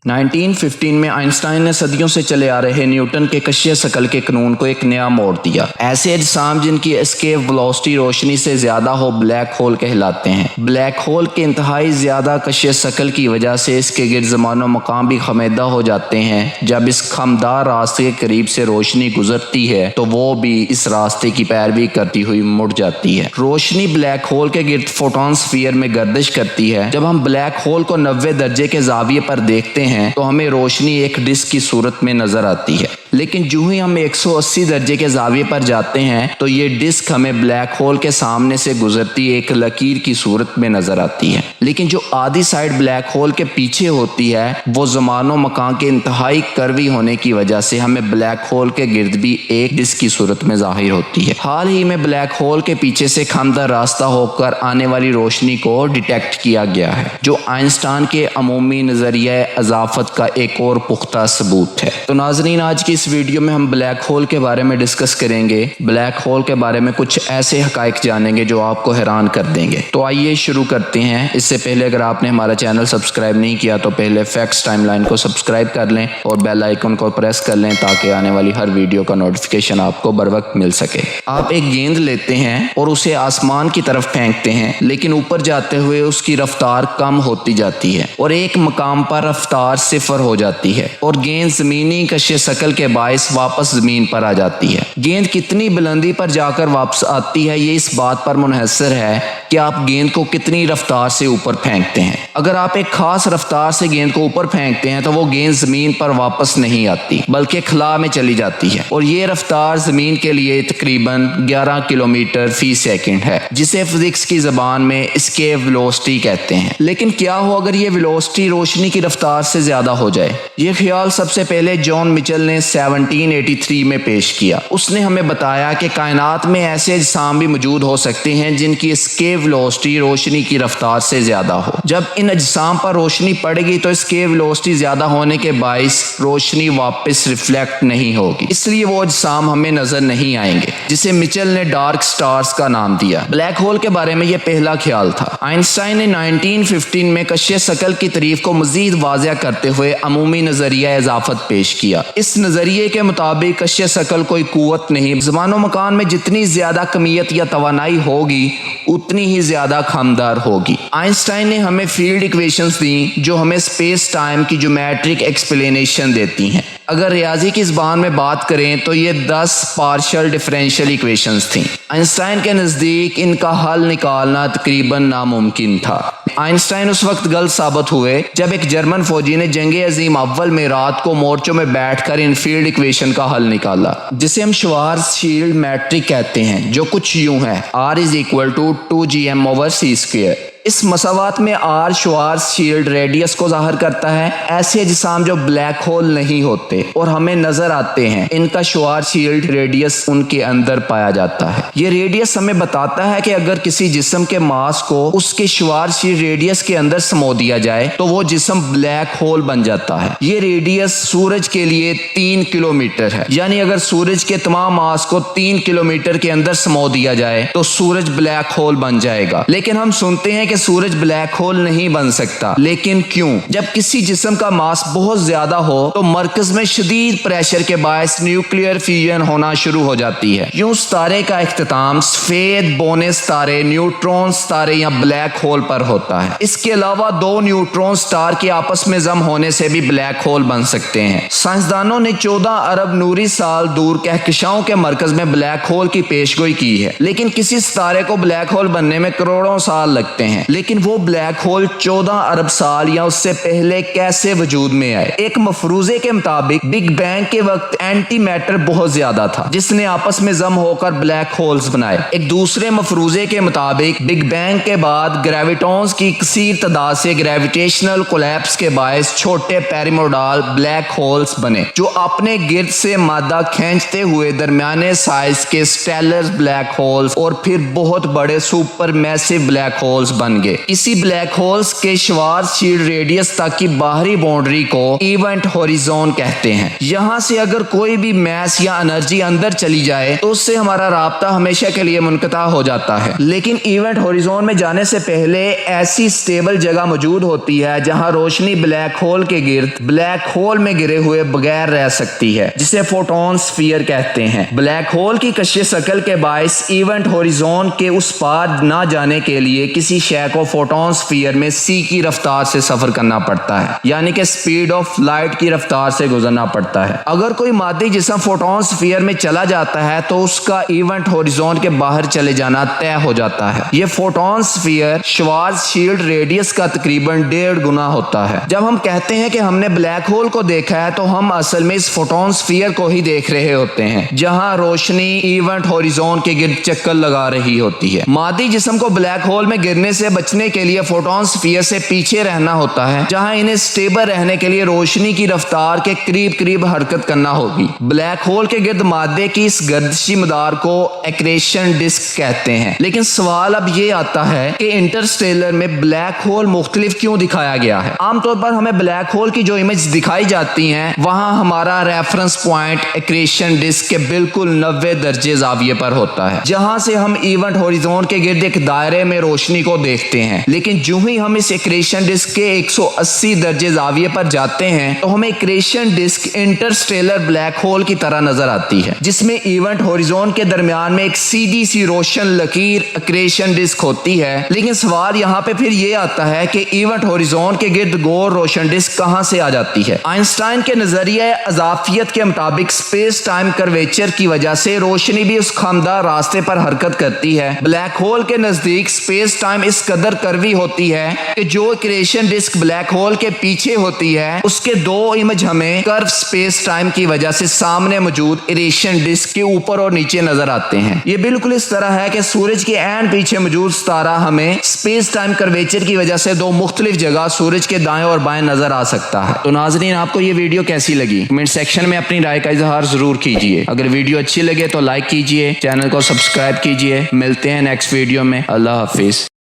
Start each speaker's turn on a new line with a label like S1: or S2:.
S1: 1915 में आइंस्टाइन ने सदियों से चले आ रहे न्यूटन के कशिश शकल के कानून को एक नया मोड़ दिया। ऐसे अजसाम जिनकी एस्केप वेलोसिटी रोशनी से ज्यादा हो ब्लैक होल कहलाते हैं। ब्लैक होल के इंतहाई ज्यादा कशिश शकल की वजह से इसके गिर्द ज़मानो मकाम भी खमेदा हो जाते हैं। जब इस खमदार रास्ते के करीब से रोशनी गुजरती है तो वो भी इस रास्ते की पैरवी करती हुई मुड़ जाती है। रोशनी ब्लैक होल के गिर्द फोटोन स्फीयर में गर्दिश करती है। जब हम ब्लैक होल को 90 दर्जे के जाविये पर देखते हैं तो हमें रोशनी एक डिस्क की सूरत में नजर आती है, लेकिन जो ही हम 180 दर्जे के जाविये पर जाते हैं तो ये डिस्क हमें ब्लैक होल के सामने से गुजरती एक लकीर की सूरत में नजर आती है। लेकिन जो आधी साइड ब्लैक होल के पीछे होती है वो ज़मानो मकान के इंतहाई कर्वी होने की वजह से हमें ब्लैक होल के गिर्द भी एक डिस्क की सूरत में जाहिर होती है। हाल ही में ब्लैक होल के पीछे से खमदार रास्ता होकर आने वाली रोशनी को डिटेक्ट किया गया है, जो आइंस्टाइन के अमूमी नजरिया अज़ाफ़त का एक और पुख्ता सबूत है। तो नाज़रीन, आज की इस वीडियो में हम ब्लैक होल के बारे में डिस्कस करेंगे। ब्लैक होल के बारे में कुछ ऐसे हकाइक जानेंगे जो आपको हैरान कर देंगे। तो आइए शुरू करते हैं। इससे पहले अगर आपने हमारा चैनल सब्सक्राइब नहीं किया तो पहले फैक्ट्स टाइमलाइन को सब्सक्राइब कर लें और बेल आइकन को प्रेस कर लें ताकि आने वाली हर वीडियो का नोटिफिकेशन आपको बर वक्त मिल सके। आप एक गेंद लेते हैं और उसे आसमान की तरफ फेंकते हैं, लेकिन ऊपर जाते हुए उसकी रफ्तार कम होती जाती है और एक मकाम पर रफ्तार सिफर हो जाती है और गेंद ज़मीनी कशिश शकल के बायस वापस जमीन पर आ जाती है। गेंद कितनी बुलंदी पर जाकर वापस आती है ये इस बात पर मुनहसर है कि आप गेंद को कितनी रफ्तार से ऊपर फेंकते हैं। अगर आप एक खास रफ्तार से गेंद को ऊपर फेंकते हैं तो वो गेंद जमीन पर वापस नहीं आती बल्कि खला में चली जाती है और ये रफ्तार जमीन के लिए तकरीबन 11 किलोमीटर फी सेकंड है, जिसे फिजिक्स की जबान में एस्केप वेलोसिटी कहते हैं। लेकिन क्या हो अगर ये वेलोसिटी रोशनी की रफ्तार से ज्यादा हो जाए? ये ख्याल सबसे पहले जॉन मिचेल ने 1783 में पेश किया। उसने हमें बताया कि कायनात में ऐसे अजसाम भी मौजूद हो सकते हैं जिनकी एस्केप वेलोसिटी रोशनी की रफ्तार से ज्यादा हो। जब इन अजसाम पर रोशनी पड़ेगी तो एस्केप वेलोसिटी ज्यादा होने के बाइस रोशनी वापस रिफ्लेक्ट नहीं होगी, इसलिए वो अजसाम हमें नजर नहीं आएंगे, जिसे मिचेल ने डार्क स्टार्स का नाम दिया। ब्लैक होल के बारे में यह पहला ख्याल था। आइंस्टाइन ने 1915 में कशिश शकल की तारीफ को मजीद वाज़ेह करते हुए अमूमी नजरिया इजाफत पेश किया। इस नजरिए के मुताबिक कशिश शकल कोई कुव्वत नहीं, ज़मानो मकान में जितनी ज्यादा कमियत या तवानाई होगी उतनी ही ज्यादा खमदार होगी। आइंस्टाइन ने हमें फील्ड इक्वेशंस दी जो हमें स्पेस टाइम की ज्योमेट्रिक एक्सप्लेनेशन देती हैं। अगर रियाजी की ज़बान में बात करें तो ये 10 पार्शियल डिफरेंशियल इक्वेशंस थीं। आइंस्टाइन के नज़दीक इनका हल निकालना तकरीबन नामुमकिन था। आइंस्टाइन उस वक्त गलत साबित हुए जब एक जर्मन फौजी ने जंग अजीम अव्वल में रात को मोर्चों में बैठकर इन फील्ड इक्वेशन का हल निकाला, जिसे हम श्वार्ज़शील्ड मैट्रिक कहते हैं, जो कुछ यूं है: R = 2gm/c²। इस मसावात में R श्वार्ज़शील्ड रेडियस को जाहिर करता है। ऐसे अजसाम जो ब्लैक होल नहीं होते और हमें नजर आते हैं, इनका श्वार्ज़शील्ड रेडियस उनके अंदर पाया जाता है। ये रेडियस हमें बताता है कि अगर किसी जिस्म के मास को उसके श्वार्ज़शील्ड रेडियस के अंदर समो दिया जाए तो वो जिस्म ब्लैक होल बन जाता है। ये रेडियस सूरज के लिए 3 किलोमीटर है, यानी अगर सूरज के तमाम मास को 3 किलोमीटर के अंदर समो दिया जाए तो सूरज ब्लैक होल बन जाएगा। लेकिन हम सुनते हैं कि सूरज ब्लैक होल नहीं बन सकता। लेकिन क्यों? जब किसी जिस्म का मास बहुत ज्यादा हो तो मरकज में शदीद प्रेशर के बायस न्यूक्लियर फ्यूजन होना शुरू हो जाती है। यूं सितारे का इख्तिताम सफेद बौने सितारे, न्यूट्रॉन सितारे या ब्लैक होल पर होता है। इसके अलावा 2 न्यूट्रॉन स्टार के आपस में जम होने से भी ब्लैक होल बन सकते हैं। साइंसदानों ने 14 अरब नूरी साल दूर कहकशाओं के मरकज में ब्लैक होल की पेशगोई की है, लेकिन किसी सितारे को ब्लैक होल बनने में करोड़ों साल लगते हैं। लेकिन वो ब्लैक होल 14 अरब साल या उससे पहले कैसे वजूद में आए? एक मफरूजे के मुताबिक बिग बैंग के वक्त एंटी मैटर बहुत ज्यादा था, जिसने आपस में जम होकर ब्लैक होल्स बनाए। एक दूसरे मफरूजे के मुताबिक बिग बैंग के बाद ग्रेविटॉन्स की कसीर तादाद से ग्रेविटेशनल कोलैप्स के बायस छोटे पैरामोडाल ब्लैक होल्स बने, जो अपने गिर्द से मादा खींचते हुए दरमियाने साइज के स्टेलर ब्लैक होल्स और फिर बहुत बड़े सुपर मैसिव ब्लैक होल्स बन بن گئے. اسی بلیک ہولز کے شوارزشیلڈ ریڈیس تک کی باہری باؤنڈری کو ایونٹ ہوریزون کہتے ہیں. یہاں سے اگر کوئی بھی میس یا انرجی اندر چلی جائے تو اس سے ہمارا رابطہ ہمیشہ کے لیے منقطع ہو جاتا ہے. لیکن ایونٹ ہوریزون میں جانے سے پہلے ایسی سٹیبل جگہ موجود ہوتی ہے جہاں روشنی بلیک ہول کے گرد بلیک ہول میں گرے ہوئے بغیر رہ سکتی ہے, جسے فوٹون سفیر کہتے ہیں. بلیک ہول کی کشش ثقل کے باعث ایونٹ ہوریزون کے اس پار نہ جانے کے لیے کسی شے کو فوٹون سفیر میں سی کی رفتار سے سفر کرنا پڑتا ہے, یعنی کہ سپیڈ آف لائٹ کی رفتار سے گزرنا پڑتا ہے. اگر کوئی مادی جسم فوٹون سفیر میں چلا جاتا ہے تو اس کا ایونٹ ہوریزون کے باہر چلے جانا طے ہو جاتا ہے. یہ فوٹون سفیر شوارزشیلڈ ریڈیس کا تقریباً 1.5 گنا ہوتا ہے. جب ہم کہتے ہیں کہ ہم نے بلیک ہول کو دیکھا ہے تو ہم اصل میں اس فوٹون سفیر کو ہی دیکھ رہے ہوتے ہیں جہاں روشنی ایونٹ ہوریزون کے گرد چکر لگا رہی ہوتی ہے. مادی جسم کو بلیک ہول میں گرنے سے بچنے کے لیے فوٹون سفیر سے پیچھے رہنا ہوتا ہے, جہاں انہیں سٹیبل رہنے کے لیے روشنی کی رفتار کے قریب حرکت کرنا ہوگی. بلیک ہول کے گرد مادے کی اس گردشی مدار کو ایکریشن ڈسک کہتے ہیں. لیکن سوال اب یہ آتا ہے کہ انٹرسٹیلر میں بلیک ہول مختلف کیوں دکھایا گیا ہے؟ عام طور پر ہمیں بلیک ہول کی جو امیج دکھائی جاتی ہیں وہاں ہمارا ریفرنس پوائنٹ ایکریشن ڈسک کے بالکل 90 درجے زاویے پر ہوتا ہے, جہاں سے ہم ایونٹ ہوریزون کے گرد ایک دائرے میں روشنی کو دیکھتے ہیں. لیکن جو ہی ہم اس ایکریشن ڈسک کے 180 درجے زاویے پر جاتے ہیں تو ہمیں accretion disk interstellar black hole کی طرح نظر آتی ہے, جس میں ایونٹ ہوریزون کے درمیان میں ایک سیدھی سی روشن لکیر ایکریشن ڈسک ہوتی ہے. لیکن سوال یہاں پہ پھر یہ آتا ہے کہ ایونٹ ہوریزون کے گرد گور روشن ڈسک کہاں سے آ جاتی ہے؟ آئنسٹائن کے نظریہ اضافیت کے مطابق اسپیس ٹائم کرویچر کی وجہ سے روشنی بھی اس خمدار راستے پر حرکت کرتی ہے. بلیک ہول کے نزدیک اسپیس ٹائم اس قدر کروی ہوتی ہے کہ جو ایکریشن ڈسک بلیک ہول کے پیچھے ہوتی ہے اس کے 2 امیج ہمیں کرو اسپیس ٹائم کی وجہ سے سامنے موجود ایکریشن ڈسک کے اوپر اور نیچے نظر آتے ہیں. یہ بالکل اس طرح ہے کہ سورج کے عین پیچھے موجود ستارہ ہمیں اسپیس ٹائم کرویچر کی وجہ سے 2 مختلف جگہ سورج کے دائیں اور بائیں نظر آ سکتا ہے. تو ناظرین, آپ کو یہ ویڈیو کیسی لگی؟ کمنٹ سیکشن میں اپنی رائے کا اظہار ضرور کیجیے. اگر ویڈیو اچھی لگے تو لائک کیجیے, چینل کو سبسکرائب کیجیے. ملتے ہیں نیکسٹ ویڈیو میں. اللہ حافظ.